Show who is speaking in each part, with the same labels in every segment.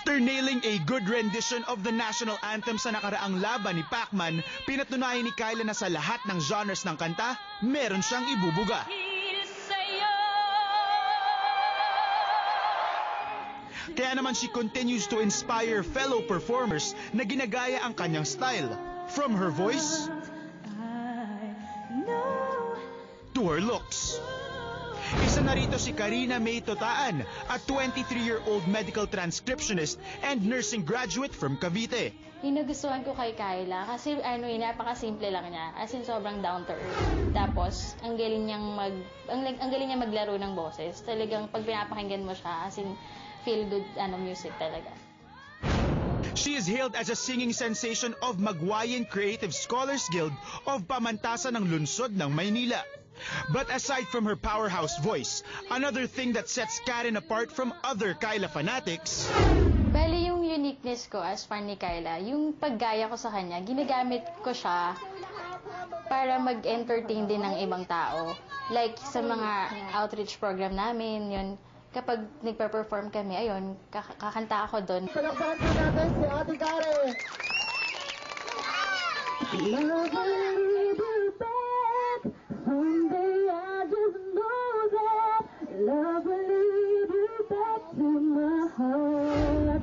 Speaker 1: After nailing a good rendition of the national anthem sa nakaraang laban ni Pacman, pinatunayan ni Kyla na sa lahat ng genres ng kanta, meron siyang ibubuga. Kaya naman she continues to inspire fellow performers na ginagaya ang kanyang style. From her voice to her looks. Isa na rito si Karina May Totaan, a 23-year-old medical transcriptionist and nursing graduate from Cavite.
Speaker 2: Yung nagustuhan ko kay Kyla kasi napakasimple lang niya. As in, sobrang down to earth. Tapos, ang galing niya maglaro ng boses. Talagang pag pinapakinggan mo siya, as in, feel good music talaga.
Speaker 1: She is hailed as a singing sensation of Magwayan Creative Scholars Guild of Pamantasan ng Lungsod ng Maynila. But aside from her powerhouse voice, another thing that sets Karen apart from other Kyla fanatics...
Speaker 2: Bali, yung uniqueness ko as fan ni Kyla, yung paggaya ko sa kanya, ginagamit ko siya para mag-entertain din ng ibang tao. Like sa mga outreach program namin, yun, kapag nagpa-perform kami, ayun, kakanta ako doon.
Speaker 3: Palakpakan po natin si Ate Karen! Someday I just know that love will lead you back to my heart.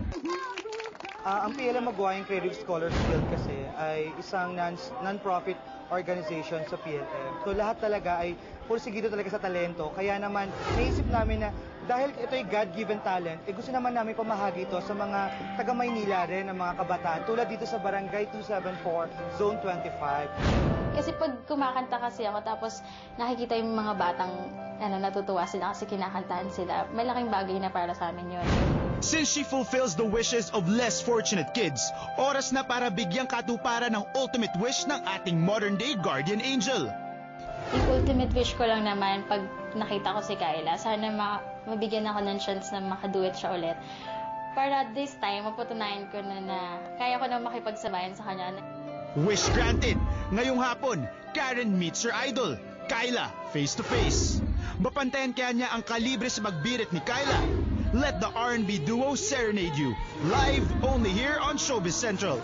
Speaker 4: Ang PLM Magwayan Creative Scholars Guild kasi ay isang non-profit organization sa PLM. So lahat talaga ay pursigido talaga sa talento. Kaya naman naisip namin na dahil ito'y God-given talent, gusto naman namin pamahagi ito sa mga taga-Maynila rin, ng mga kabataan, tulad dito sa Barangay 274, Zone 25.
Speaker 2: Kasi pag kumakanta kasi ako, tapos nakikita yung mga batang natutuwa sila kasi kinakantahan sila, malaking bagay na para sa amin yun.
Speaker 1: Since she fulfills the wishes of less fortunate kids, oras na para bigyang katuparan ng ultimate wish ng ating modern-day guardian angel.
Speaker 2: Yung ultimate wish ko lang naman, pag nakita ko si Kyla, sana mabigyan ako ng chance na makaduet siya ulit. Para this time, mapatunayan ko na kaya ko na makipagsabayan sa kanya.
Speaker 1: Wish granted! Ngayong hapon, Karen meets her idol, Kyla, face to face. Mapantayan kaya niya ang kalibre sa magbirit ni Kyla. Let the R&B duo serenade you, live only here on Showbiz Central.